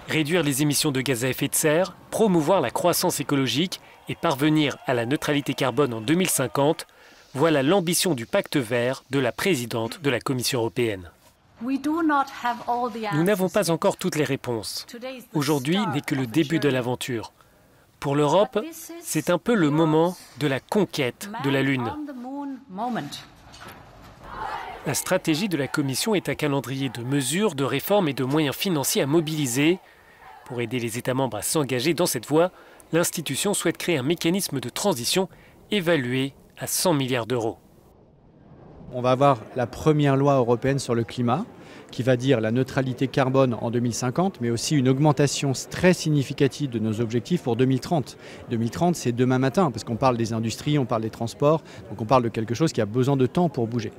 Réduire les émissions de gaz à effet de serre, promouvoir la croissance écologique et parvenir à la neutralité carbone en 2050, voilà l'ambition du pacte vert de la présidente de la Commission européenne. Nous n'avons pas encore toutes les réponses. Aujourd'hui n'est que le début de l'aventure. Pour l'Europe, c'est un peu le moment de la conquête de la Lune. La stratégie de la Commission est un calendrier de mesures, de réformes et de moyens financiers à mobiliser. Pour aider les États membres à s'engager dans cette voie, l'institution souhaite créer un mécanisme de transition évalué à 100 milliards d'euros. On va avoir la première loi européenne sur le climat qui va dire la neutralité carbone en 2050, mais aussi une augmentation très significative de nos objectifs pour 2030. 2030, c'est demain matin, parce qu'on parle des industries, on parle des transports, donc on parle de quelque chose qui a besoin de temps pour bouger.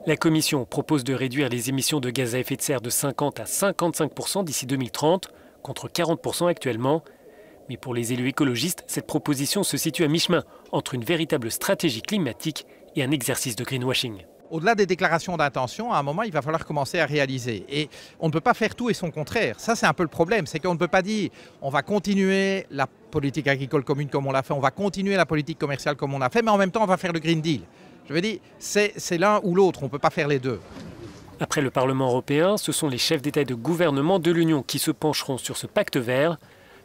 La Commission propose de réduire les émissions de gaz à effet de serre de 50 à 55% d'ici 2030, contre 40% actuellement. Mais pour les élus écologistes, cette proposition se situe à mi-chemin entre une véritable stratégie climatique et un exercice de greenwashing. Au-delà des déclarations d'intention, à un moment, il va falloir commencer à réaliser. Et on ne peut pas faire tout et son contraire. Ça, c'est un peu le problème. C'est qu'on ne peut pas dire on va continuer la politique agricole commune comme on l'a fait, on va continuer la politique commerciale comme on l'a fait, mais en même temps, on va faire le Green Deal. Je veux dire, c'est l'un ou l'autre. On ne peut pas faire les deux. Après le Parlement européen, ce sont les chefs d'État et de gouvernement de l'Union qui se pencheront sur ce pacte vert.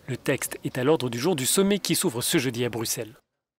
Le texte est à l'ordre du jour du sommet qui s'ouvre ce jeudi à Bruxelles.